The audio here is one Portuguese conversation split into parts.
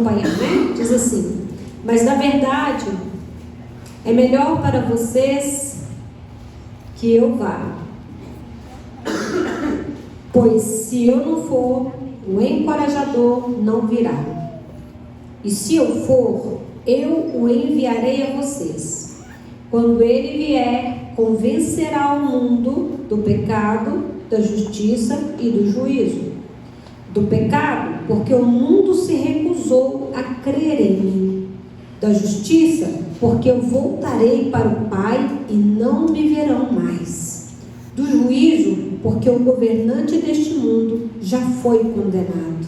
acompanhar, né? Diz assim: mas na verdade é melhor para vocês que eu vá, pois se eu não for, o encorajador não virá, e se eu for, eu o enviarei a vocês. Quando ele vier, convencerá o mundo do pecado, da justiça e do juízo. Do pecado, porque o mundo se recusou a crer em mim. Da justiça, porque eu voltarei para o Pai e não me verão mais. Do juízo, porque o governante deste mundo já foi condenado.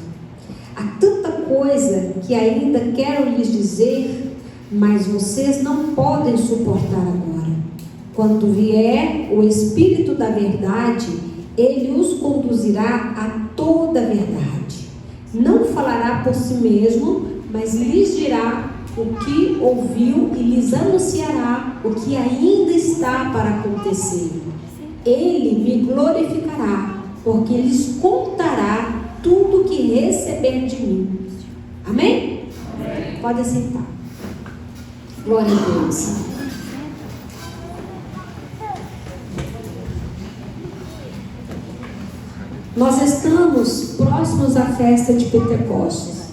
Há tanta coisa que ainda quero lhes dizer, mas vocês não podem suportar agora. Quando vier o Espírito da verdade, ele os conduzirá a toda a verdade. Não falará por si mesmo, mas lhes dirá o que ouviu e lhes anunciará o que ainda está para acontecer. Ele me glorificará, porque lhes contará tudo o que receber de mim. Amém? Amém. Pode sentar. Glória a Deus. Nós estamos próximos à festa de Pentecostes.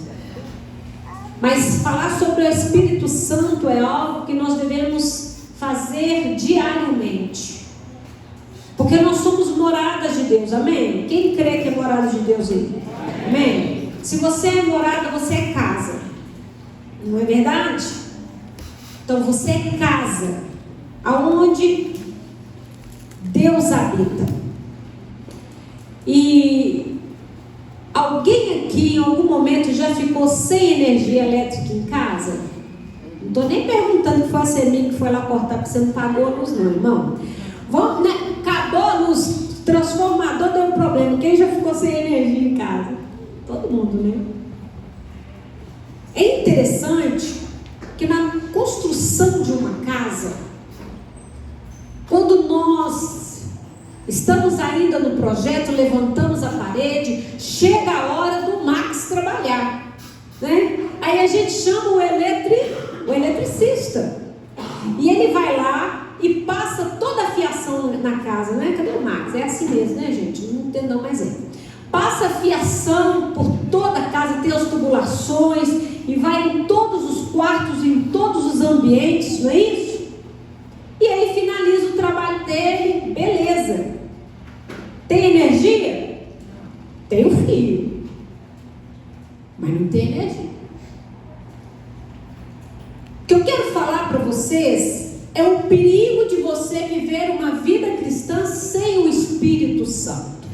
Mas falar sobre o Espírito Santo é algo que nós devemos fazer diariamente. Porque nós somos moradas de Deus, amém? Quem crê que é morada de Deus aí? Amém? Se você é morada, você é casa. Não é verdade? Então você é casa, aonde Deus habita. E alguém aqui em algum momento já ficou sem energia elétrica em casa? Não estou nem perguntando que foi a Semir que foi lá cortar, porque você não pagou a luz não, irmão. Vamos, né? Acabou a luz, transformador deu um problema. Quem já ficou sem energia em casa? Todo mundo, né? É interessante que na construção de uma casa, quando nós estamos ainda no projeto, levantamos a parede, chega a hora do Max trabalhar, né? Aí a gente chama o eletricista, e ele vai lá e passa toda a fiação na casa, né? Cadê o Max? É assim mesmo, né, gente? Não entendo não, mas é. Passa a fiação por toda a casa, tem as tubulações, e vai em todos os quartos, em todos os ambientes, não é isso? E aí finaliza o trabalho dele, beleza. Tem energia? Tem o fio, mas não tem energia. O que eu quero falar para vocês é o perigo de você viver uma vida cristã sem o Espírito Santo.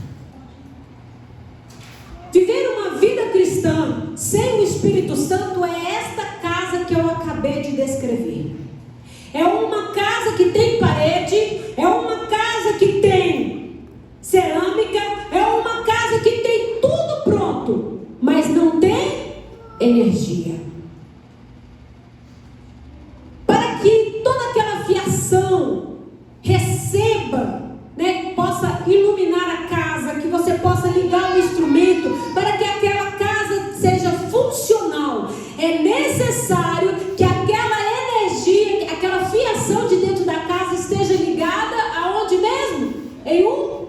Viver uma vida cristã sem o Espírito Santo é esta casa que eu acabei de descrever. É uma casa que tem parede, é uma casa que tem cerâmica, é uma casa que tem tudo pronto, mas não tem energia. Para que toda aquela fiação receba, né, possa iluminar a casa, que você possa ligar o instrumento, para que aquela casa seja funcional, é necessário que aquela energia, aquela fiação de dentro da casa esteja ligada aonde mesmo? Em um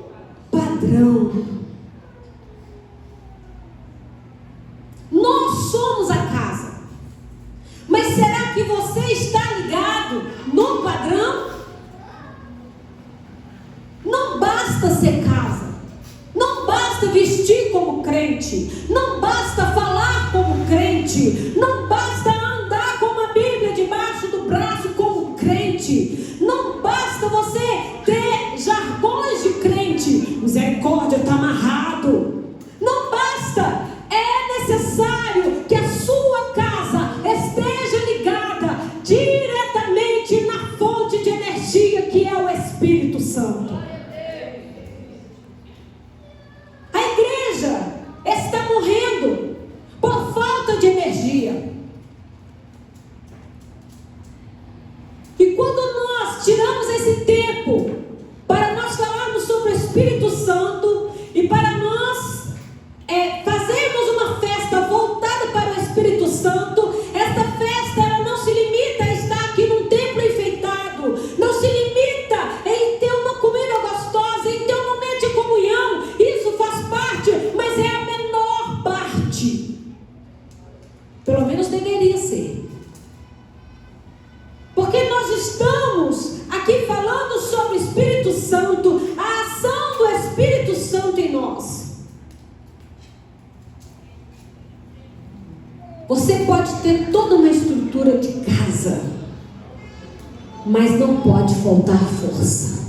padrão. Nós somos a casa, mas será que você está ligado no padrão? Não basta ser casa, não basta vestir como crente, não basta falar como crente, não basta andar com a Bíblia debaixo do braço como crente, não basta você ter jargões de crente, misericórdia está amarrado, não basta, é necessário que a sua casa esteja ligada diretamente na fonte de energia que é o Espírito Santo. A igreja está morrendo Santo. Esta festa, ela não se limita a estar aqui num templo enfeitado, não se limita em ter uma comida gostosa, em ter um momento de comunhão. Isso faz parte, mas é a menor parte. Pelo menos deveria ser. Porque nós estamos aqui falando sobre o Espírito Santo, a ação do Espírito Santo em nós. Você pode ter toda uma estrutura de casa, mas não pode faltar força.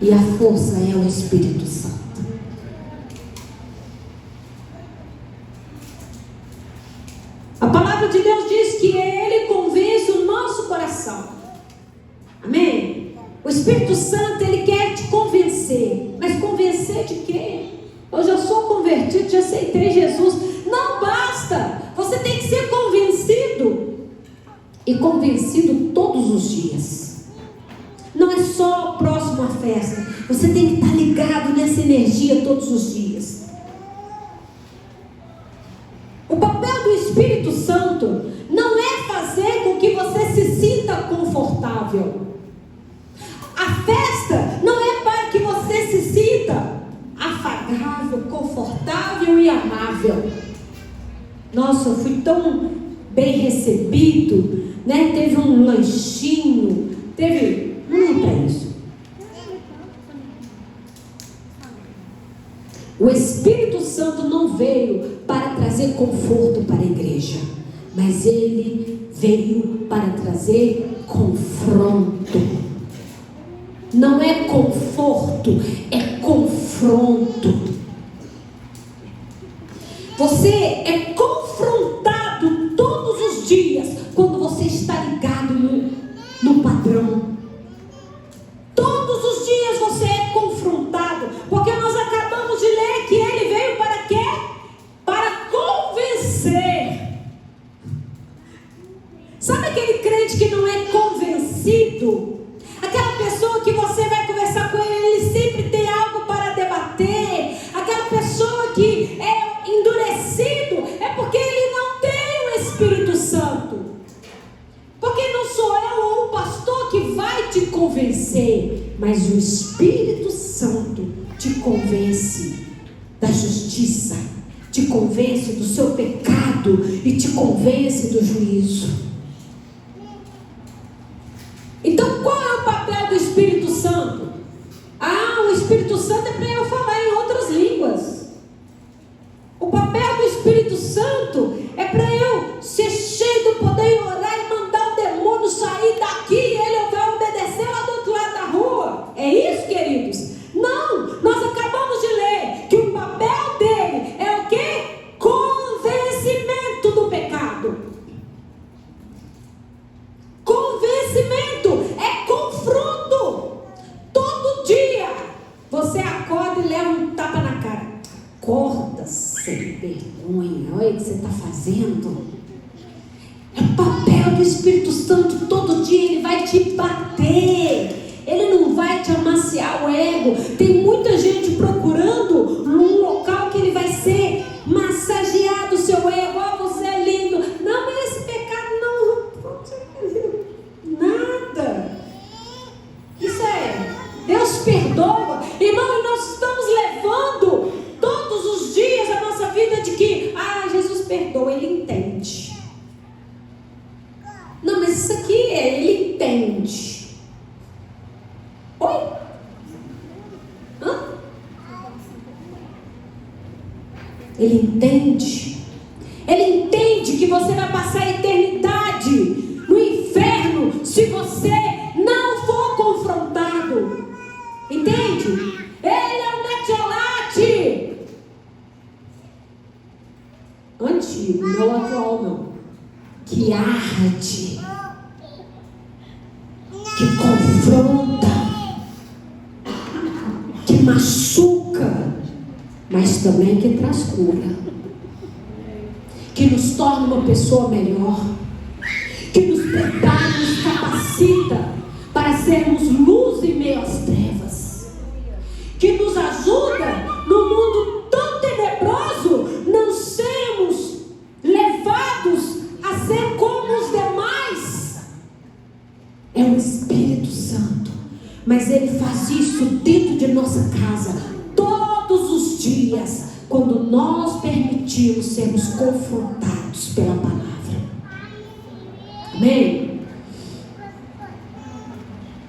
E a força é o Espírito Santo. A palavra de Deus diz que Ele convence o nosso coração. Amém? O Espírito Santo, Ele quer te convencer. Mas convencer de quê? Eu já sou convertido, já aceitei Jesus. Não basta. Você tem que ser convencido. E convencido todos os dias. Não é só a próxima festa. Você tem que estar ligado nessa energia todos os dias. O papel do Espírito Santo não é fazer com que você se sinta confortável. A festa não é para que você se sinta afagável, confortável e amável. Nossa, eu fui tão bem recebido, né? Teve um lanchinho, teve... Não é para isso. O Espírito Santo não veio para trazer conforto para a igreja, mas ele veio para trazer confronto. Não é conforto, é confronto. Você é confrontado todos os dias quando você está ligado no padrão. Todos os dias você é confrontado, porque nós acabamos de ler que ele veio para quê? Para convencer. Sabe aquele crente que não é convencido? Aquela pessoa que você vai conversar com ele, ele sempre tem algo para debater. Aquela pessoa que é endurecido, é porque ele não tem o Espírito Santo. Porque não sou eu ou o pastor que vai te convencer, mas o Espírito Santo te convence da justiça, te convence do seu pecado e te convence do juízo. Então, qual é o papel do Espírito Santo? O Espírito Santo é para eu falar em outras línguas. O papel do Espírito Santo é para eu ser cheio do poder e orar e mandar o demônio sair daqui e ele vai obedecer lá do outro lado da rua. É isso, queridos? Não, nós acabamos de ler que o papel dele é o quê? Convencimento do pecado. Convencimento é confronto. Todo dia você acorda e leva um tapa na cara. Acorda sem vergonha. Olha o que você está fazendo. É o papel do Espírito Santo. Todo dia ele vai te bater. Ele não vai te amaciar o ego. Tem muita gente procurando num local que ele vai ser massageado o seu ego. Você é lindo. Não, mas esse pecado não. Nada. Isso é Deus perdoa. Irmão, e nós estamos levando todos os dias a nossa vida de que Jesus perdoa, ele entende. Não, mas isso aqui ele entende. Oi? Hã? Ele entende. Ele entende que você vai passar a eternidade no inferno se você não for confrontado. Entende? Ele é um metiolate antigo, não atual não, que arde, que confronta, que machuca, mas também que traz cura, que nos torna uma pessoa melhor, que nos prepara, nos capacita para sermos luz em meio às trevas, que nos ajuda no mundo tão tenebroso, não sermos levados a Mas Ele faz isso dentro de nossa casa, todos os dias, quando nós permitimos sermos confrontados pela palavra. Amém?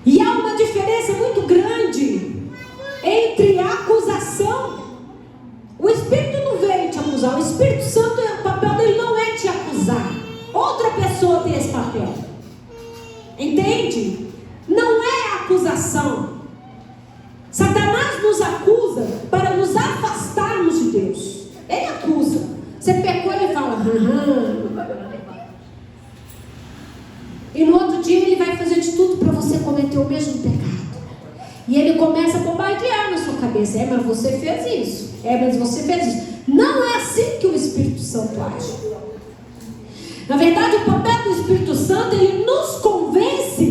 E há uma diferença muito grande entre a acusação. O Espírito não veio te acusar. O Espírito Santo, o papel dele não é te acusar. Outra pessoa tem esse papel. Entende? Não é acusação. Satanás nos acusa para nos afastarmos de Deus. Ele acusa. Você pecou, ele fala. E no outro dia ele vai fazer de tudo para você cometer o mesmo pecado. E ele começa a bombardear na sua cabeça. É, mas você fez isso. É, mas você fez isso. Não é assim que o Espírito Santo age. Na verdade, o papel do Espírito Santo, ele nos convence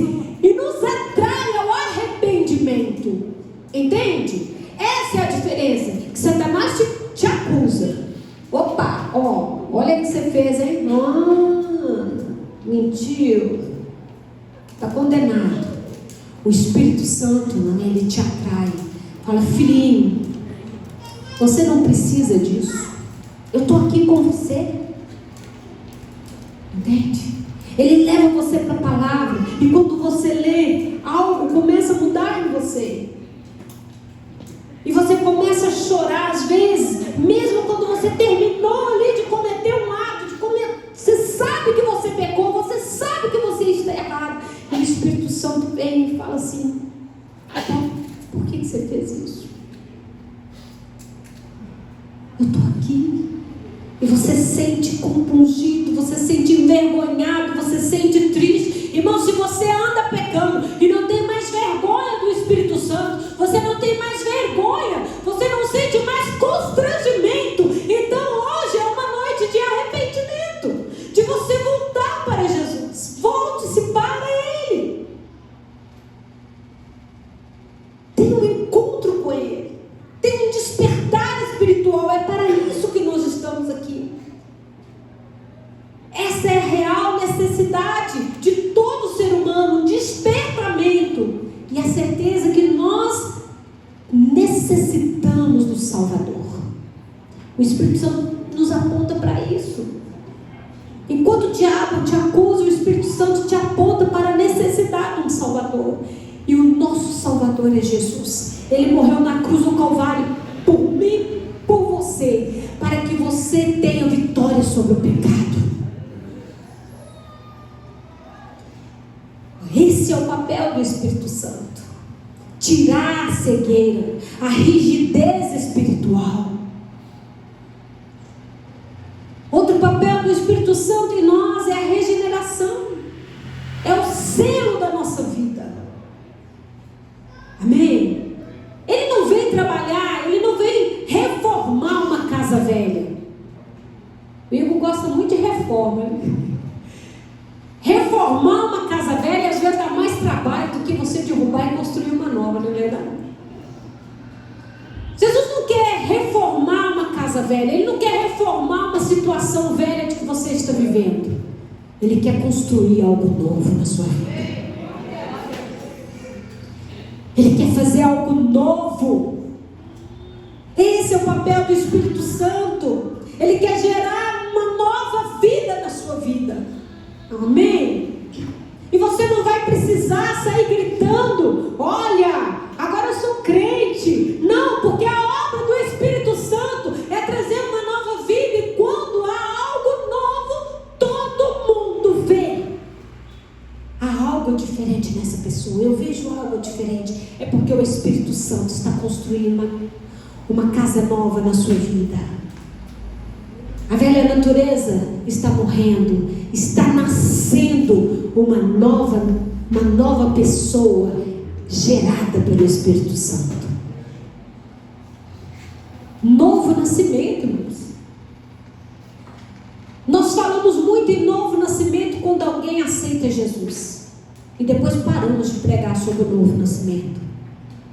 e nos atrai ao arrependimento. Entende? Essa é a diferença. Que Satanás te acusa. Opa, olha o que você fez, hein? Mentiu. Está condenado. O Espírito Santo, ele te atrai. Fala, filhinho, você não precisa disso. Eu estou aqui com você. Entende? Ele leva você para a palavra. E quando você lê, algo começa a mudar em você. E você começa a chorar às vezes. Mesmo quando você terminou ali de cometer um ato, você sabe que você pecou, você sabe que você está errado. E o Espírito Santo vem e fala assim: por que você fez isso? Eu estou aqui. E você sente compungido, você sente envergonhado, você sente triste. Irmão, se você anda pecando e não tem mais vergonha do Espírito Santo, você não tem mais vergonha, você não sente mais constrangimento. Então hoje é uma noite de arrependimento, de você voltar para Jesus. Volte-se para Ele. Tenha um encontro com Ele. Tenha um despertar espiritual. É para isso que nós estamos aqui. Essa é a real necessidade de todo ser humano, um despertamento e a certeza que nós necessitamos do Salvador. O Espírito Santo nos aponta para isso. Enquanto o diabo te acusa, o Espírito Santo te aponta para a necessidade de um Salvador. E o nosso Salvador é Jesus. Ele morreu na cruz do Calvário por mim, por você, para que você tenha vitória sobre o pecado. Esse é o papel do Espírito Santo. Tirar a cegueira, a rigidez espiritual. Outro papel do Espírito Santo em nós é a regeneração. É o selo da nossa vida. Amém? Ele não vem trabalhar, ele não vem reformar uma casa velha. O Igor gosta muito de reforma. Reformar uma casa velha às vezes dá mais trabalho do que você derrubar e construir uma nova, não é verdade? Jesus não quer reformar uma casa velha, Ele não quer reformar uma situação velha de que você está vivendo. Ele quer construir algo novo na sua vida. Ele quer fazer algo novo. Esse é o papel do Espírito Santo. Ele quer gerar uma nova vida na sua vida. Amém? E você não vai precisar sair gritando: olha, agora eu sou crente. Não, porque a obra do Espírito Santo é trazer uma nova vida. E quando há algo novo, todo mundo vê. Há algo diferente nessa pessoa. Eu vejo algo diferente. É porque o Espírito Santo está construindo uma casa nova na sua vida. A velha natureza está morrendo, está nascendo uma nova pessoa gerada pelo Espírito Santo. Novo nascimento, irmãos. Nós falamos muito em novo nascimento quando alguém aceita Jesus. E depois paramos de pregar sobre o novo nascimento.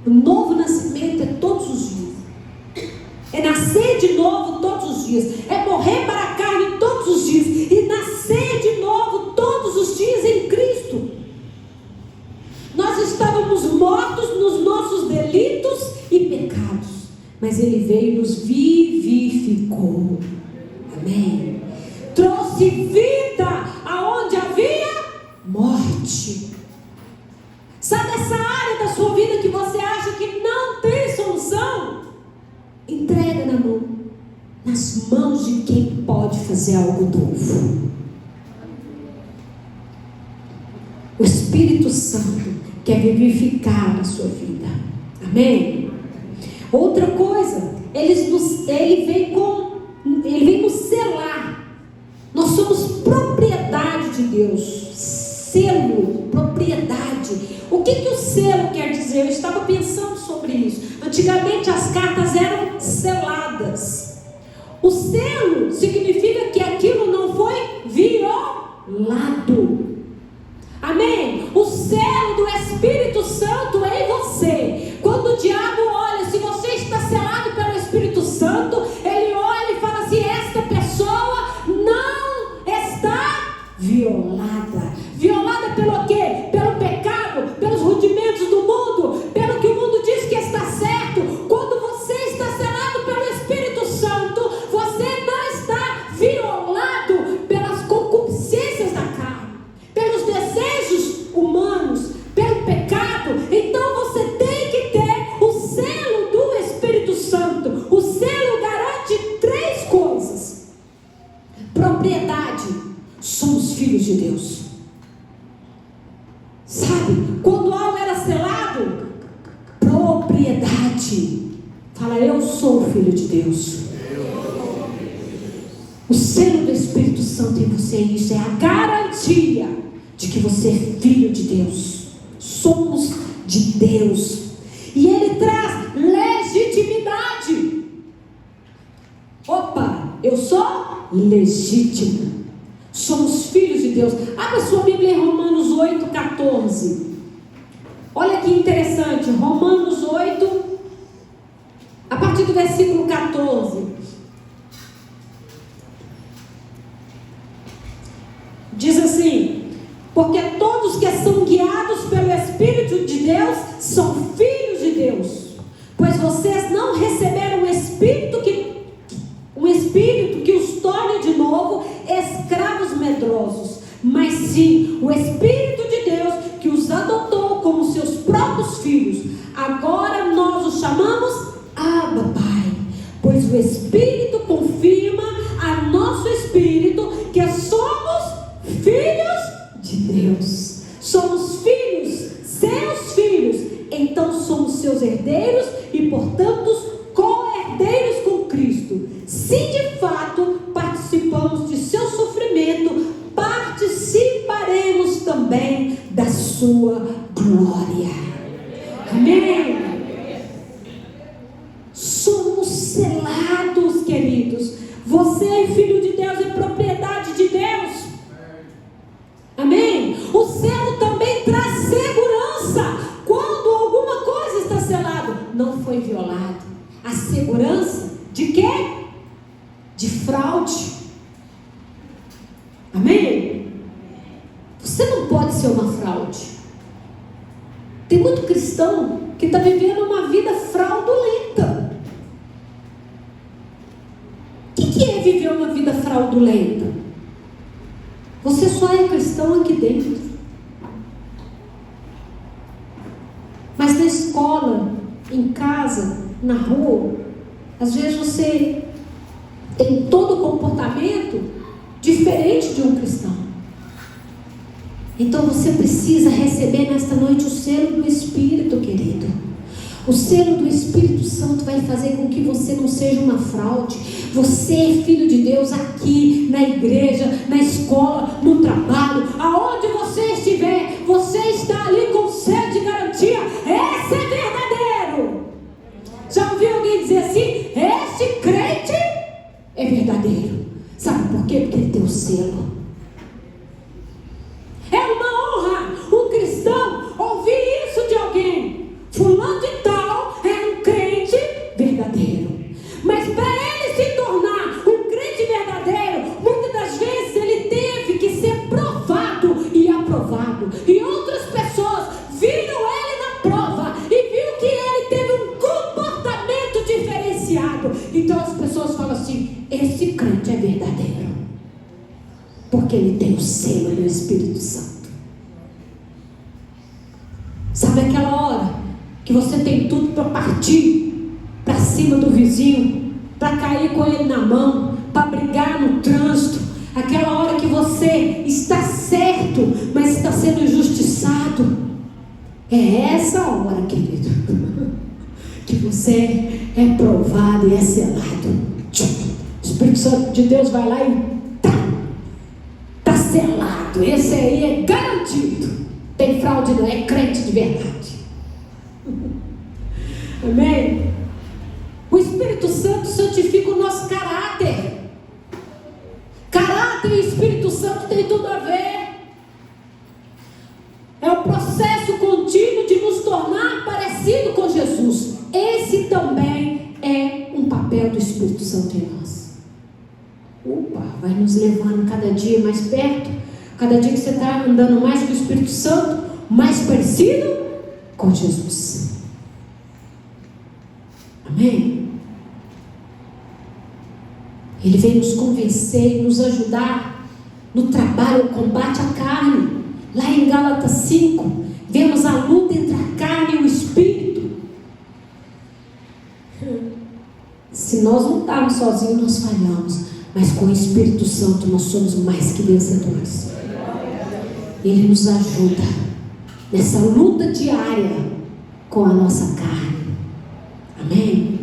O novo nascimento é todos os dias. É nascer de novo todos os dias. É morrer para a carne todos os dias. E nascer de novo todos os dias em Cristo. Nós estávamos mortos mas Ele veio e nos vivificou. Amém? Trouxe vida aonde havia morte. Sabe essa área da sua vida que você acha que não tem solução? Entrega nas mãos de quem pode fazer algo novo. O Espírito Santo quer vivificar a sua vida. Amém? Outra coisa, ele vem nos selar. Nós somos propriedade de Deus. Selo, propriedade. O que o selo quer dizer? Eu estava pensando sobre isso. Antigamente as cartas eram seladas. O selo significa que aquilo não foi violado. Amém? O selo do Espírito Santo é em você. Quando o diabo olha, se você está selado pelo Espírito Santo, ele olha e fala assim: esta pessoa não está violada. Violada pelo quê? Pelo pecado, pelos rudimentos do mundo, pelo que o mundo diz que está certo. Quando você está selado pelo Espírito Santo, você não está violado pelas concupiscências da carne, pelos desejos humanos, pelo pecado. Então você tem que ter o selo do Espírito Santo. O selo garante 3 coisas: propriedade, somos filhos de Deus. Sabe, quando algo era selado, propriedade. Fala: eu sou filho de Deus. O selo do Espírito Santo em você, isso é a garantia de que você é filho de Deus. Somos de Deus. E Ele traz legitimidade. Opa, eu sou legítimo. Somos filhos de Deus. Abra sua Bíblia em Romanos 8,14. Olha que interessante. Romanos 8, a partir do versículo 14. Diz assim: porque todos que são guiados pelo Espírito de Deus são filhos de Deus. Pois vocês não receberam um espírito que os torne de novo escravos medrosos, mas sim o Espírito de Deus que os adotou como seus próprios filhos. Agora nós os chamamos Abba, Pai, pois o Espírito confirma a nosso espírito que somos filhos de Deus. Somos filhos, seus filhos. Então somos seus herdeiros e, portanto, co-herdeiros com Cristo. Se de fato participamos de seu sofrimento, participaremos também da sua glória. Amém? Somos selados, queridos. Você é filho de Deus, é propriedade de Deus. Amém? O selo também traz segurança. Quando alguma coisa está selada, não foi violado. A segurança de quê? De fraude. Amém? Você não pode ser uma fraude. Tem muito cristão que está vivendo uma vida fraudulenta. O que é viver uma vida fraudulenta? Você só é cristão aqui dentro. Mas na escola, em casa, na rua, às vezes você tem todo o comportamento diferente de um cristão. Então você precisa receber nesta noite o selo do Espírito, querido. O selo do Espírito Santo vai fazer com que você não seja uma fraude. Você é filho de Deus aqui, na igreja, na escola, no trabalho, aonde você estiver, você está ali com o selo de garantia. Esse é verdadeiro. Já ouviu alguém dizer assim? Este crente é verdadeiro. Sabe por quê? Porque ele tem o selo. É uma honra um cristão ouvir isso de alguém. Fulano de tal é um crente verdadeiro. Mas para ele se tornar um crente verdadeiro, muitas das vezes ele teve que ser tem o selo do Espírito Santo. Sabe aquela hora que você tem tudo para partir para cima do vizinho, para cair com ele na mão, para brigar no trânsito, aquela hora que você está certo, mas está sendo injustiçado? É essa hora, querido, que você é provado e é selado. O Espírito Santo de Deus vai lá e tá selado. Esse aí é garantido. Tem fraude não, é crente de verdade. Amém? O Espírito Santo santifica o nosso caráter. Caráter e Espírito Santo tem tudo a ver. É o processo contínuo de nos tornar parecido com Jesus. Esse também é um papel do Espírito Santo em nós. Opa, vai nos levando cada dia mais perto. Cada dia que você está andando mais com o Espírito Santo, mais parecido com Jesus. Amém? Ele vem nos convencer e nos ajudar no trabalho, o combate à carne. Lá em Gálatas 5, vemos a luta entre a carne e o Espírito. Se nós lutarmos sozinhos, nós falhamos. Mas com o Espírito Santo nós somos mais que vencedores. Ele nos ajuda nessa luta diária com a nossa carne. Amém?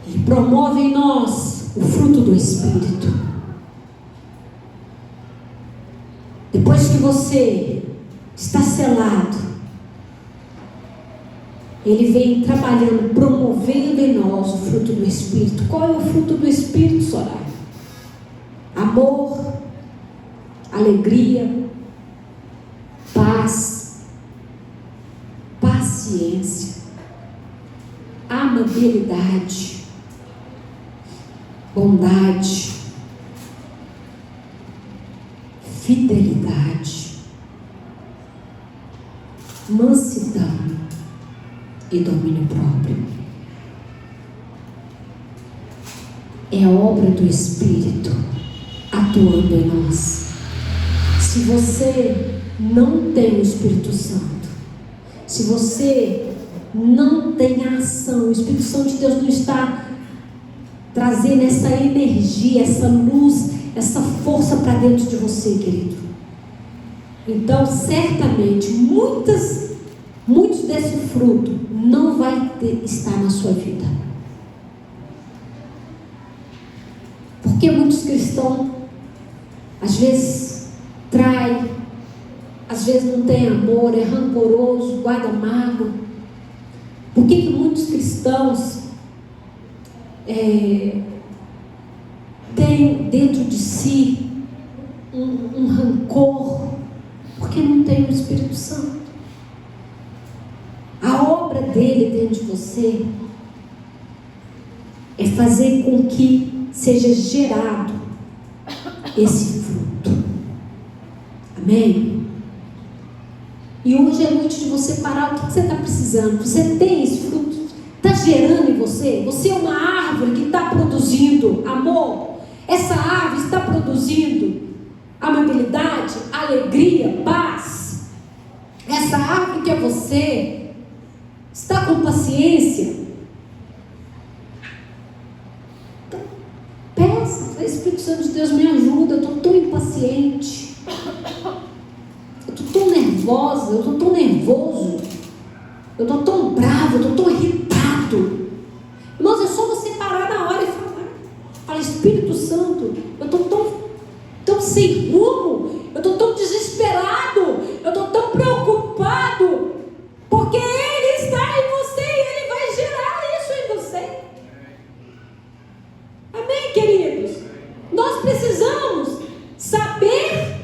Ele promove em nós o fruto do Espírito. Depois que você está selado, Ele vem trabalhando, promovendo em nós o fruto do Espírito. Qual é o fruto do Espírito, Soraya? Amor, alegria, paz, paciência, amabilidade, bondade, fidelidade, mansidão e domínio próprio. É a obra do Espírito atuando em nós. Se você não tem o Espírito Santo, se você não tem a ação, o Espírito Santo de Deus não está trazendo essa energia, essa luz, essa força para dentro de você, querido, então certamente muitos desse fruto não vai estar na sua vida. Porque muitos cristãos às vezes trai, às vezes não tem amor, é rancoroso, guarda mágoa. Por que muitos cristãos têm dentro de si um rancor? Porque não tem o Espírito Santo. A obra dele dentro de você é fazer com que seja gerado esse fruto. Amém? E hoje é noite de você parar. O que você está precisando? Você tem esse fruto? Está gerando em você? Você é uma árvore que está produzindo amor. Essa árvore está produzindo amabilidade, alegria, paz. Essa árvore que é você está com paciência? Então, peça, Espírito Santo de Deus, me ajuda. Eu estou tão impaciente, eu estou tão nervosa, eu estou tão nervoso, eu estou tão bravo, eu estou tão irritado. Irmãos, é só você parar na hora e falar: Espírito Santo, eu estou tão sem rumo, eu estou tão desesperado, eu estou tão preocupado, porque Ele está em você e Ele vai gerar isso em você. Amém, queridos? Nós precisamos saber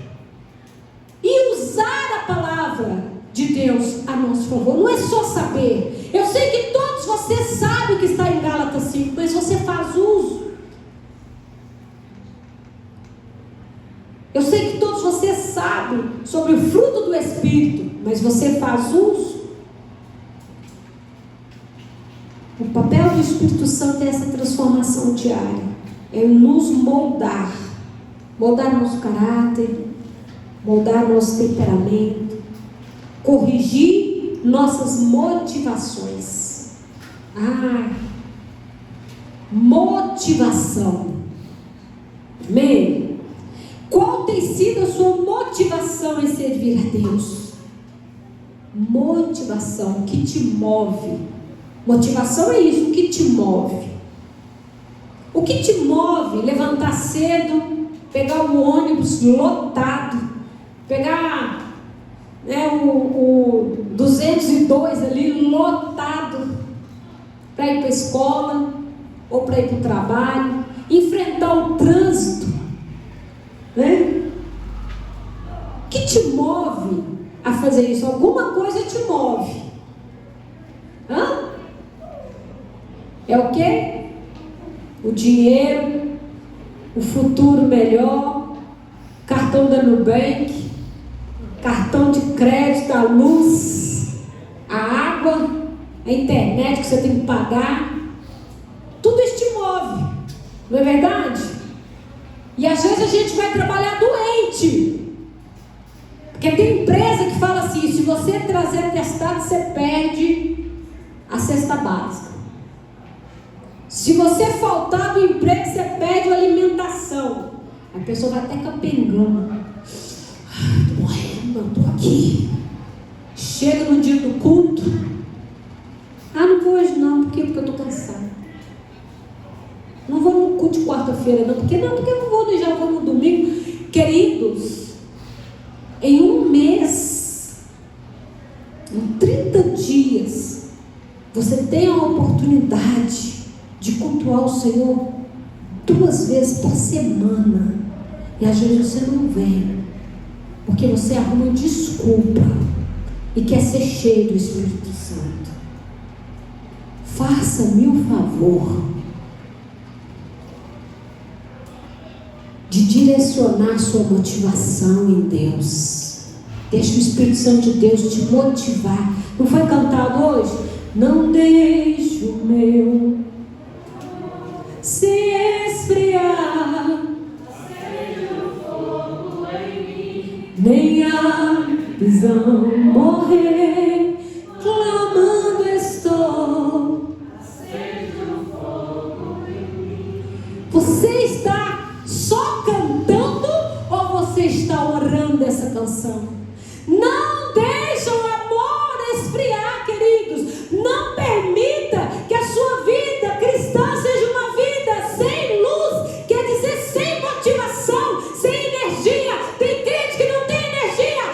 e usar a palavra de Deus a nosso favor. Não é só saber. Eu sei que todos vocês sabem o que está em Gálatas 5, mas você faz uso. Eu sei que todos vocês sabem sobre o fruto do Espírito, mas você faz uso. O papel do Espírito Santo é essa transformação diária. é nos moldar nosso caráter, moldar nosso temperamento, corrigir nossas motivações. Motivação. Amém? Qual tem sido a sua motivação em servir a Deus? Motivação, o que te move? Motivação é isso, o que te move? O que te move? Levantar cedo, pegar o ônibus lotado, pegar o 202 ali lotado, para ir para a escola ou para ir para o trabalho, enfrentar o trânsito, né? O que te move a fazer isso? Alguma coisa te move. É o quê? O dinheiro, o futuro melhor, cartão da Nubank, cartão de crédito, a luz, a água, a internet que você tem que pagar. Tudo isso te move, não é verdade? E às vezes a gente vai trabalhar doente, porque tem empresa que fala assim: se você trazer atestado, você perde a cesta básica. Se você faltar do emprego, você perde a alimentação. A pessoa vai até capengando. Estou morrendo, eu estou aqui. Chega no dia do culto. Não vou hoje não. Por quê? Porque eu estou cansada. Não vou no culto de quarta-feira não. Porque eu não vou, já vou no domingo. Queridos, em um mês, em 30 dias, você tem a oportunidade de cultuar o Senhor 2 vezes por semana. E às vezes você não vem, porque você arruma desculpa e quer ser cheio do Espírito Santo. Faça-me o favor de direcionar sua motivação em Deus. Deixa o Espírito Santo de Deus te motivar. Não foi cantado hoje? Não deixe o meu se esfriar, acende o fogo em mim, nem a visão morrer, clamando estou, acende o fogo em mim. Você está só cantando ou você está orando essa canção? Não deixa o amor esfriar, queridos. Não permita que a sua vida cristã seja uma vida sem luz, quer dizer, sem motivação, sem energia. Tem crente que não tem energia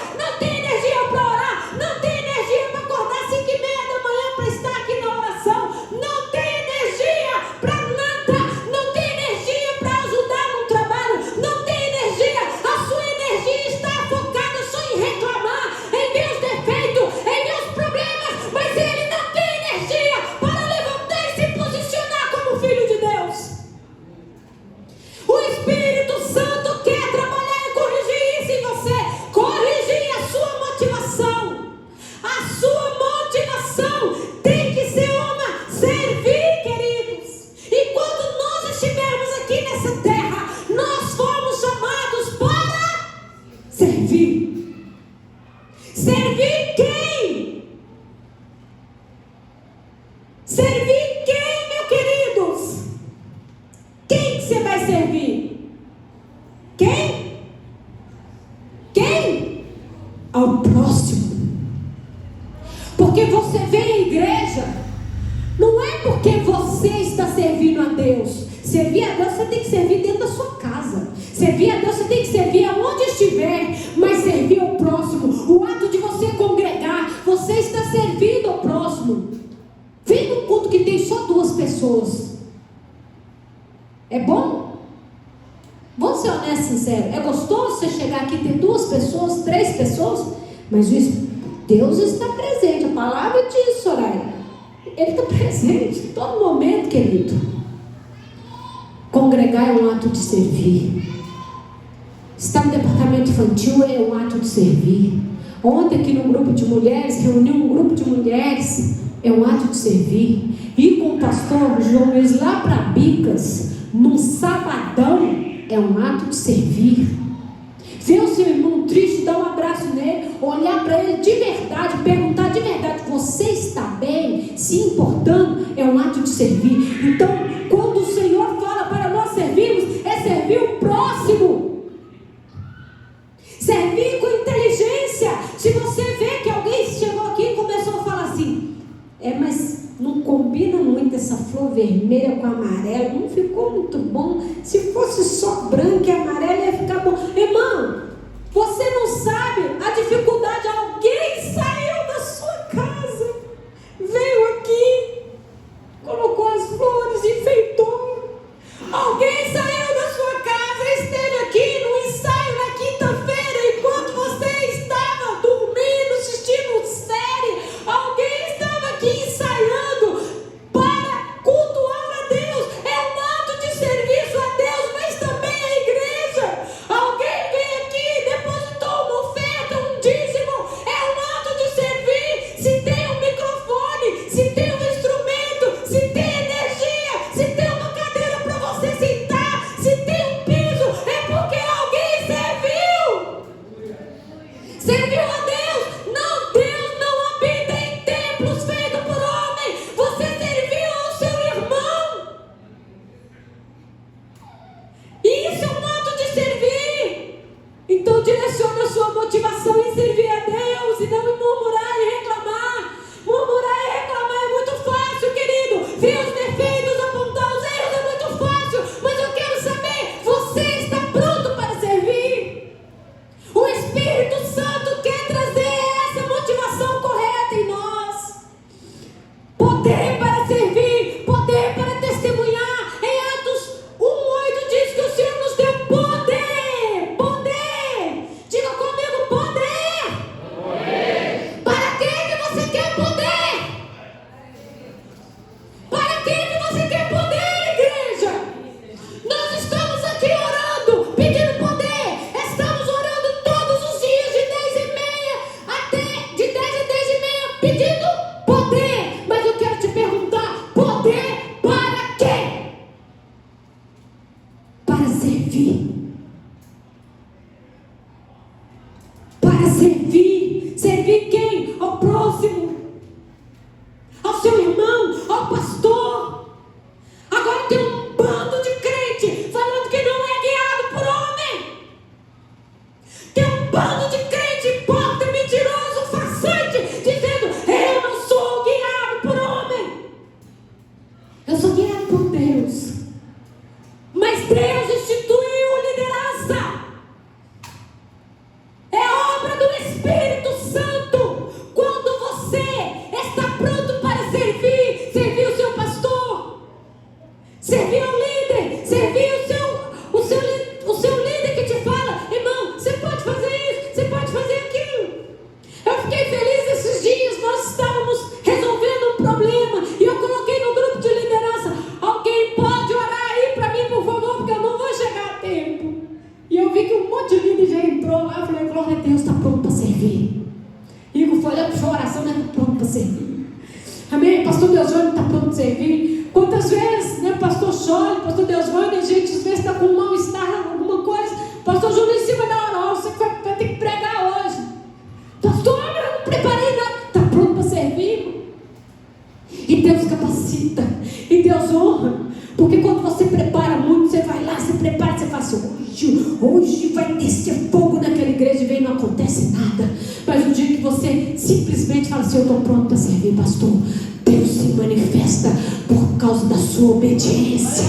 para orar, não tem energia para acordar 5:30 da manhã para estar aqui na oração, não tem energia para nada, não tem energia para ajudar no trabalho, não tem energia. A sua energia está focada só em reclamar, em ver os defeitos, em ver os problemas, mas ele não tem energia para levantar e se posicionar como filho de Deus. O Espírito Santo quer trabalhar e corrigir isso em você, corrigir a sua motivação. A sua motivação tem que ser uma servir, queridos. E quando nós estivermos aqui nessa terra, nós fomos chamados para servir. Servir quem? Servir quem, meus queridos? Quem que você vai servir? Quem? Quem? Ao próximo. Porque você vem à igreja, não é porque você está servindo a Deus. Servir a Deus, você tem que servir dentro da sua casa. Servir a Deus, você tem que servir aonde estiver. Mas servir ao próximo, o ato de você congregar, você está servindo ao próximo. Vem num culto que tem só 2 pessoas. É bom? Vamos ser honestos, sinceros. É gostoso você chegar aqui e ter 2 pessoas, 3 pessoas? Mas Deus está presente. A palavra diz, Soraya. Ele está presente em todo momento, querido. Congregar é um ato de servir. Estar no departamento infantil é um ato de servir. Ontem aqui no grupo de mulheres, reuni um grupo de mulheres, é um ato de servir. Ir com o pastor João Luiz lá para Bicas, num sabadão é um ato de servir. Ver o seu irmão triste, dar um abraço nele, olhar para ele de verdade, perguntar de verdade: você está bem? Se importando, é um ato de servir. Então, quando o Senhor fala para nós servirmos, é servir o próximo. Servir com inteligência. Se você vê que alguém chegou aqui e começou a falar assim: mas não combina muito essa flor vermelha com amarela, não ficou muito bom. Se fosse só branca e amarela ia ficar bom. Irmão, você não sabe a dificuldade. Alguém saiu da sua casa, veio aqui, colocou as flores, enfeitou. Alguém saiu da sua casa, esteve aqui no ensaio na quinta-feira, enquanto você estava dormindo, assistindo série. Alguém estava aqui ensaiando para cultuar a Deus. É um ato de serviço a Deus, mas também a igreja. Alguém veio aqui, depositou uma oferta, um dízimo. É um ato de servir. Se tem um microfone, se tem um instrumento, se tem energia, se tem uma cadeira para você sentar, se tem um piso, é porque alguém serviu. Serviu a Deus. Não, Deus não habita em templos feitos por homem. Você serviu ao seu irmão. E isso é um ato de servir. Então direcione a sua motivação em servir a Deus e não em murmurar e reclamar. Murmurar e reclamar é muito fácil, querido. Ver os defeitos, apontar os erros é muito fácil. Mas eu quero saber, você está pronto para servir? O Espírito Santo quer trazer essa motivação correta em nós. Poder para servir, poder para testemunhar. Em Atos 1:8 diz que o Senhor nos deu poder. Poder. Diga comigo: poder. Para que você quer poder? Para que você quer poder, igreja? Nós estamos aqui orando, pedindo poder. Estamos orando todos os dias de 10h30 a 10h30, pedindo poder. Mas eu quero te perguntar: poder para quê? Para servir. Para servir. Servir quem? Ao próximo, ao seu irmão, ao pastor. Agora tem um bando de crente falando que não é guiado por homem. Tem um bando de crente hipócrita, mentiroso, farsante, dizendo: eu não sou guiado por homem, eu sou guiado por Deus. Mas Deus instituiu liderança. É obra do Espírito Santo. Quando você está pronto para servir, servir o seu pastor, servir o líder, servir o seu líder que te fala: irmão, você pode fazer isso, você pode fazer aquilo. Eu fiquei feliz esses dias, nós estávamos resolvendo um problema e eu coloquei no grupo de liderança: alguém pode orar aí para mim, por favor, porque eu não vou chegar a tempo. E eu vi que um monte de líder já entrou lá. Eu falei: glória a Deus, está pronto para servir. Igor foi olhando para a oração, né? Está pronto para servir. Amém? Pastor Deusvânio está pronto para servir. Quantas vezes, né? Pastor Chole, pastor Deusvânio, a gente às vezes está com um mal-estar, alguma coisa. Pastor Júlio em cima da hora: você vai ter que pregar hoje. Pastor, eu não preparei nada. Está pronto para servir? E Deus capacita, e Deus honra. Porque quando você prepara muito, você vai lá, você prepara, você fala assim: hoje vai descer fogo naquela igreja, e vem, não acontece nada. Mas o dia que você simplesmente fala assim: eu estou pronto para servir, pastor, Deus se manifesta por causa da sua obediência.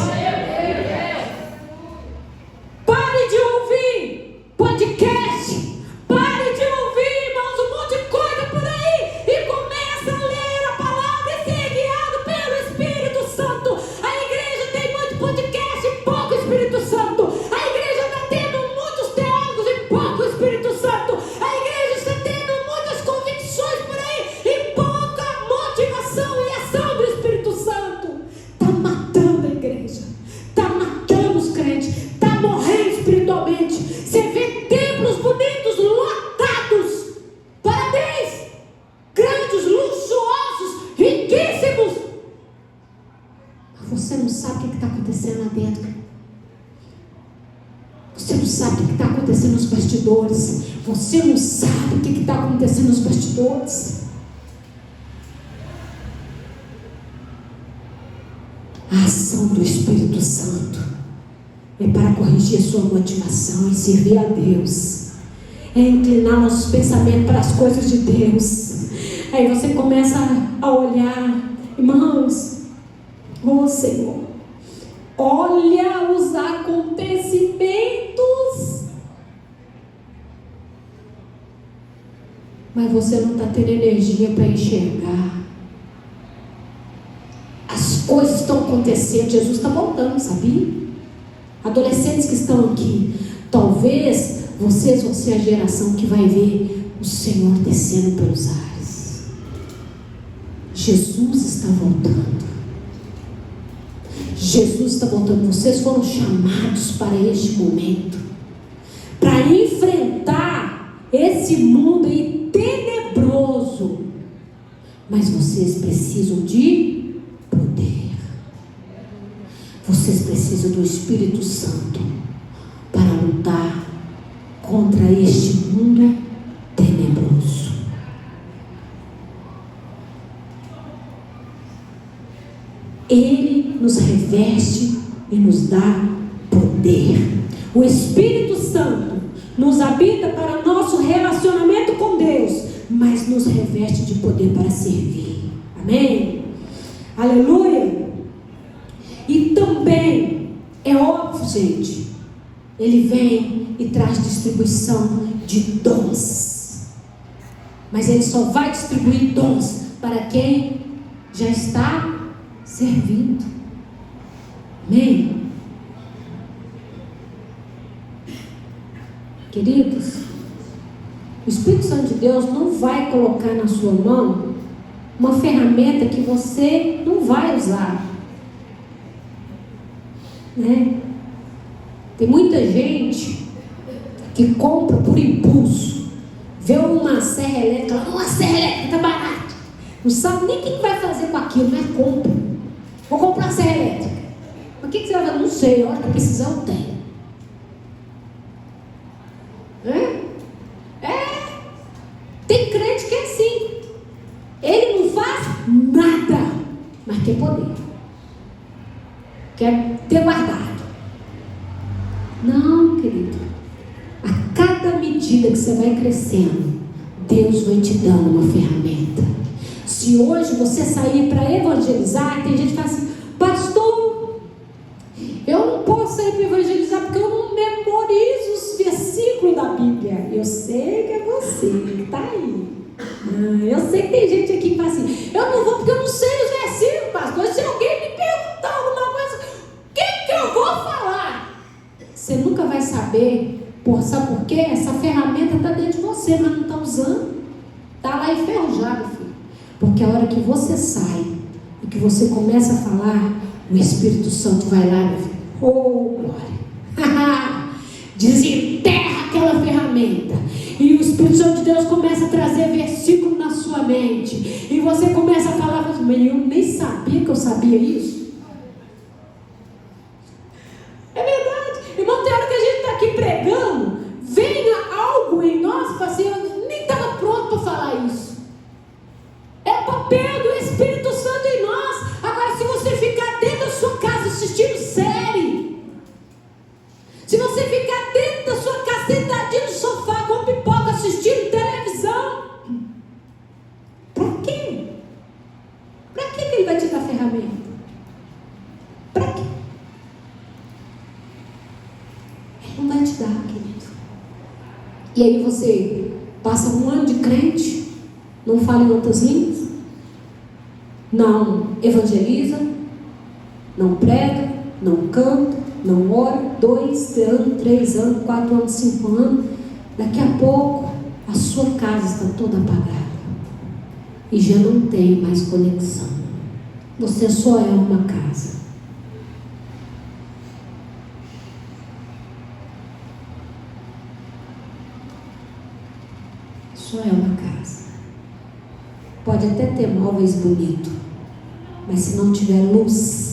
Pare de ouvir podcast, pare de ouvir, irmãos, um monte de coisa por aí, e começa a ler a palavra e ser guiado pelo Espírito Santo. A igreja tem muito podcast e pouco Espírito Santo. A igreja está tendo muitos teólogos e pouco Espírito Santo. A igreja está tendo muitas convicções por aí e pouca motivação e ação do Espírito Santo. Está matando a igreja. sabe o que está acontecendo nos bastidores. Você não sabe o que está acontecendo nos bastidores. A ação do Espírito Santo é para corrigir a sua motivação e servir a Deus. É inclinar nossos pensamentos para as coisas de Deus. Aí você começa a olhar, irmãos, oh Senhor, olha os acontecimentos. Mas você não está tendo energia para enxergar. As coisas estão acontecendo, Jesus está voltando, sabia? Adolescentes que estão aqui, talvez vocês vão ser a geração que vai ver o Senhor descendo pelos ares. Jesus está voltando. Jesus está voltando. Vocês foram chamados para este momento, para enfrentar esse mundo aí tenebroso. Mas vocês precisam de poder. Vocês precisam do Espírito Santo para lutar contra este mundo tenebroso. Ele nos reveste e nos dá poder. O Espírito Santo nos habita para o nosso relacionamento com Deus, mas nos reveste de poder para servir. Amém? Aleluia! E também, é óbvio, gente, Ele vem e traz distribuição de dons. Mas Ele só vai distribuir dons para quem já está servindo. Amém? Queridos, o Espírito Santo de Deus não vai colocar na sua mão uma ferramenta que você não vai usar, né? Tem muita gente que compra por impulso, vê uma serra elétrica, uma serra elétrica está barata, não sabe nem o que vai fazer com aquilo, mas compra. Vou comprar uma serra elétrica. Mas o que você vai fazer? Não sei, a hora que precisar eu tenho. Tem crente que é assim. Ele não faz nada, mas quer poder, quer ter guardado. Não, querido. A cada medida que você vai crescendo, Deus vai te dando uma ferramenta. Se hoje você sair para evangelizar, tem gente que fala assim: pastor, eu não posso sair para evangelizar porque eu não memorizo os versículos da Bíblia. Eu sei que é você que está aí. Eu sei que tem gente aqui que fala assim: eu não vou porque eu não sei os versículos, pastor. Se alguém me perguntar alguma coisa, o que eu vou falar? Você nunca vai saber. Sabe por quê? Essa ferramenta está dentro de você, mas não está usando. Está lá enferrujado, filho. Porque a hora que você sai e que você começa a falar, o Espírito Santo vai lá, meu filho. Oh, glória! Desenterra aquela ferramenta. E o Espírito Santo de Deus começa a trazer versículo na sua mente. E você começa a falar, mas eu nem sabia que eu sabia isso. É verdade. Irmão, tem hora que a gente está aqui pregando, venha algo em nós, fala assim: eu nem estava pronto para falar isso. É o papel do Espírito Santo em nós. Agora, se você ficar dentro da sua casa assistindo série, se você ficar dentro da sua casa sentadinho no sofá com pipoca assistindo televisão, para quê? Para que ele vai te dar ferramenta? Para quê? Ele não vai te dar, querido. E aí você passa um ano de crente, não fala em outras línguas, não evangeliza, não prega, não canta, não ora. 2 anos, 3 anos, 4 anos, 5 anos, daqui a pouco a sua casa está toda apagada e já não tem mais conexão. Você só é uma casa. Só é uma casa. Pode até ter móveis bonitos, mas se não tiver luz,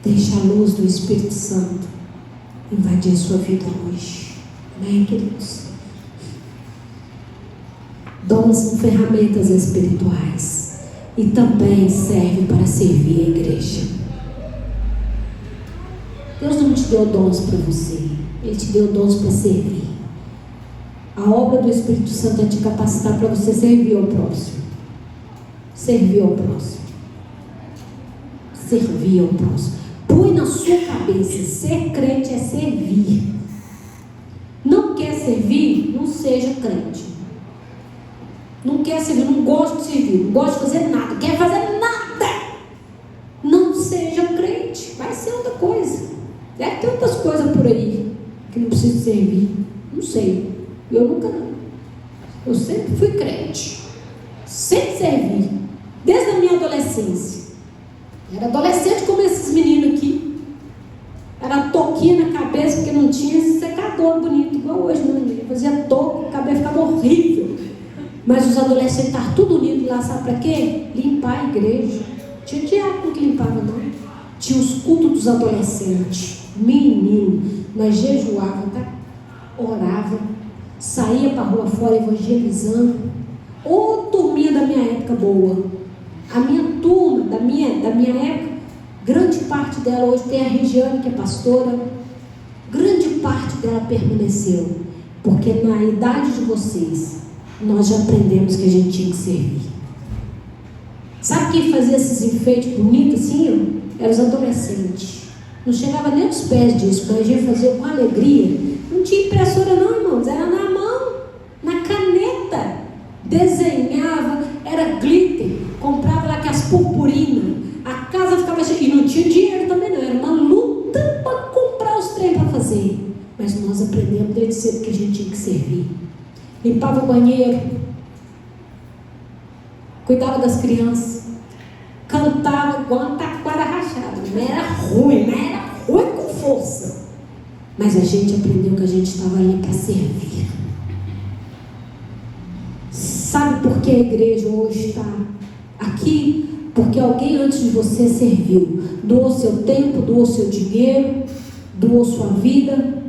deixa a luz do Espírito Santo invadir a sua vida hoje. Amém, queridos? Dons são ferramentas espirituais e também servem para servir a igreja. Deus não te deu dons para você, Ele te deu dons para servir. A obra do Espírito Santo é te capacitar para você servir ao próximo. Servir ao próximo. Servir ao próximo. Põe na sua cabeça, ser crente é servir. Não quer servir? Não seja crente. Não quer servir, não gosta de servir, não gosta de fazer nada, quer fazer nada. Não seja crente, vai ser outra coisa. Deve ter outras coisas por aí que não precisa servir. Não sei, eu nunca não. Eu sempre fui crente, sempre servi, desde a minha adolescência. Era adolescente como esses meninos aqui. Era touquinha na cabeça porque não tinha esse secador bonito, igual hoje, não. Eu fazia touca, a cabeça ficava horrível. Mas os adolescentes estavam tudo unidos lá, sabe para quê? Limpar a igreja. Tinha diácono que limpava, não. Tinha os cultos dos adolescentes. Menino, nós jejuava, tá? Orava, saía para a rua fora evangelizando. Ô, turminha da minha época boa. A minha turma, da minha época, grande parte dela hoje tem a Regiane, que é pastora. Grande parte dela permaneceu, porque na idade de vocês nós já aprendemos que a gente tinha que servir. Sabe quem fazia esses enfeites bonitos assim? Eram os adolescentes. Não chegava nem aos pés disso, mas a gente fazia com alegria. Não tinha impressora não, irmãos, era na mão, na caneta. Desenhava, era glitter, comprava lá aquelas purpurinas. A casa ficava cheia, e não tinha dinheiro também não, era uma luta para comprar os trem para fazer. Mas nós aprendemos desde cedo que a gente tinha que servir. Limpava o banheiro, cuidava das crianças, cantava igual uma taquara rachada. Não era ruim com força. Mas a gente aprendeu que a gente estava ali para servir. Sabe por que a igreja hoje está aqui? Porque alguém antes de você serviu, doou seu tempo, doou seu dinheiro, doou sua vida,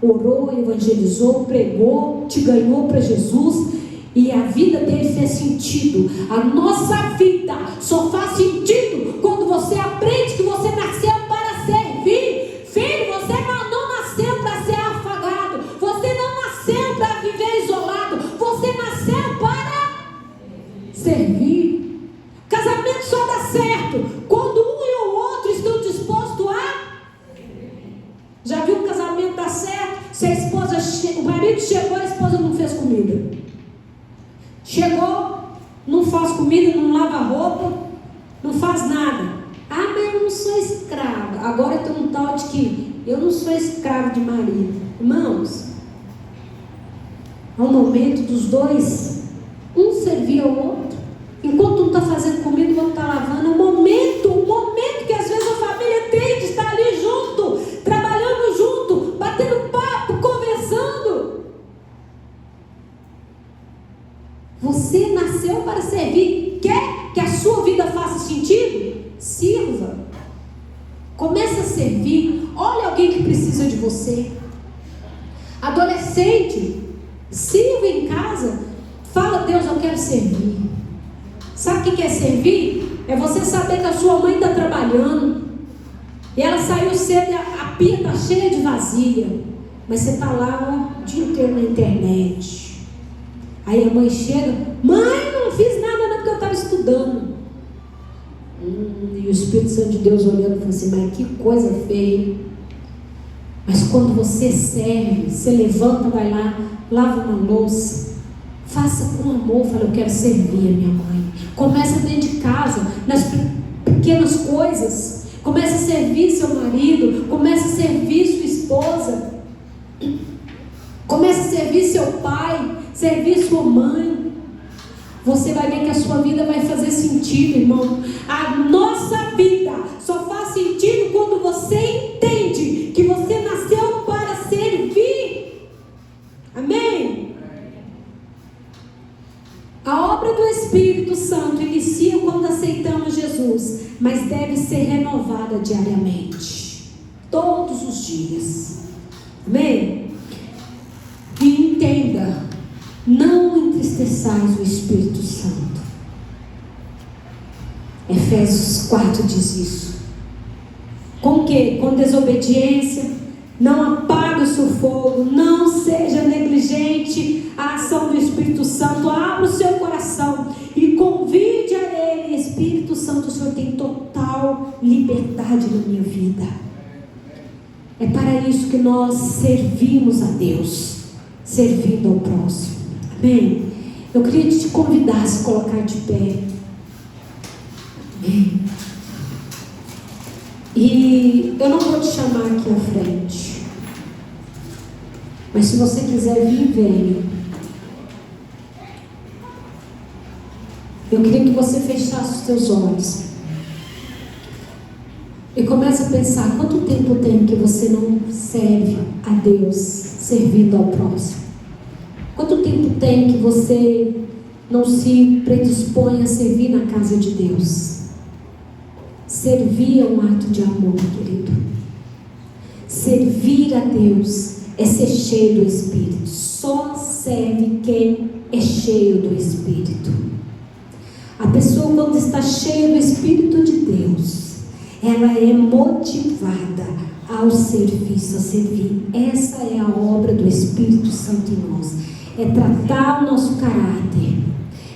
orou, evangelizou, pregou, te ganhou para Jesus, e a vida dele fez sentido. A nossa vida só faz sentido quando você aprende que você nasceu para servir. Filho, você não nasceu para ser afagado, você não nasceu para viver isolado, você nasceu para servir. Casamento só dá certo quando um e o outro estão dispostos a... Já viu um casamento dar certo? Se a esposa, o marido chegou, a esposa não fez comida. Chegou, não faz comida, não lava roupa, não faz nada. Ah, mas eu não sou escrava. Agora tem um tal de que eu não sou escravo de marido. Irmãos, há um momento dos dois, um servir ao outro. Enquanto um está fazendo comida, o outro está lavando. É um momento que às vezes a família tem de estar ali junto, trabalhando junto, batendo papo, conversando. Você nasceu para servir. Quer que a sua vida faça sentido? Sirva. Comece a servir. Olha alguém que precisa de você. Adolescente, sirva em casa. Fala, Deus, eu quero servir. Sabe o que é servir? É você saber que a sua mãe está trabalhando e ela saiu cedo e a pia está cheia de vasilha, mas você está lá o dia inteiro na internet. Aí a mãe chega: mãe, não fiz nada não, porque eu estava estudando. E o Espírito Santo de Deus olhando e falando assim: mas que coisa feia. Mas quando você serve, você levanta, vai lá, lava uma louça, faça com amor. Fala, eu quero servir a minha mãe. Começa dentro de casa, nas pequenas coisas. Começa a servir seu marido, começa a servir sua esposa, começa a servir seu pai, servir sua mãe. Você vai ver que a sua vida vai fazer sentido, irmão. A nossa vida só faz sentido quando você entende que você nasceu para servir. Amém? A obra do Espírito Santo inicia quando aceitamos Jesus, mas deve ser renovada diariamente. os dias. Amém? E entenda, não entristeçais o Espírito Santo. Efésios 4 diz isso. Com que? Com desobediência. Não apague o seu fogo. Não seja negligente à ação do Espírito Santo. Abra o seu coração e convide a Ele. Espírito Santo, o Senhor tem total liberdade na minha vida. É para isso que nós servimos a Deus, servindo ao próximo. Amém? Eu queria te convidar a se colocar de pé. Amém? E eu não vou te chamar aqui à frente, mas se você quiser vir, venha. Eu queria que você fechasse os teus olhos e comece a pensar: quanto tempo tem que você não serve a Deus servindo ao próximo? Quanto tempo tem que você não se predispõe a servir na casa de Deus? Servir é um ato de amor, querido. Servir a Deus é ser cheio do Espírito. Só serve quem é cheio do Espírito. A pessoa, quando está cheia do Espírito de Deus, ela é motivada ao serviço, a servir. Essa é a obra do Espírito Santo em nós. É tratar o nosso caráter,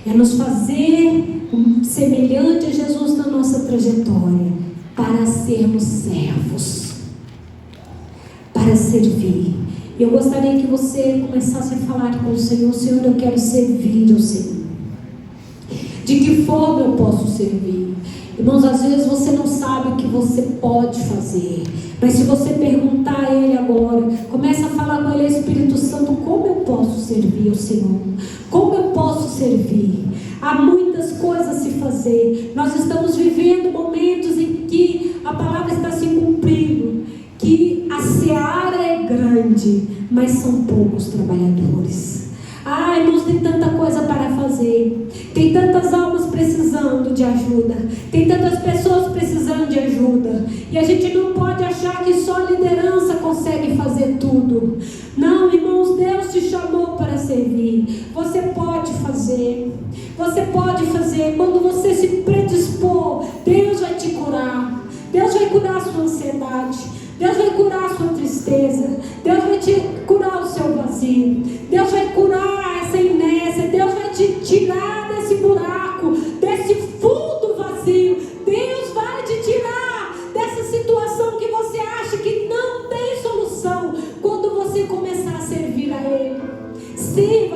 é nos fazer semelhante a Jesus na nossa trajetória, para sermos servos, para servir. Eu gostaria que você começasse a falar com o Senhor: Senhor, eu quero servir ao Senhor. De que forma eu posso servir? Irmãos, às vezes você não sabe o que você pode fazer, mas se você perguntar a Ele agora, começa a falar com Ele: Espírito Santo, como eu posso servir ao Senhor? Como eu posso servir? Há muitas coisas a se fazer. Nós estamos vivendo momentos em que a palavra está se cumprindo, que a seara é grande, mas são poucos trabalhadores. Irmãos, tem tanta coisa para fazer, tem tantas almas precisando de ajuda, tem tantas pessoas precisando de ajuda, e a gente não pode achar que só a liderança consegue fazer tudo. Não, irmãos, Deus te chamou para servir. Você pode fazer. Quando você se predispor, Deus vai te curar. Deus vai curar a sua ansiedade, Deus vai curar a sua tristeza, Deus vai te curar o seu vazio, Deus vai curar essa inércia, Deus vai te tirar desse buraco, desse fundo vazio. Deus vai te tirar dessa situação que você acha que não tem solução, quando você começar a servir a Ele. Sirva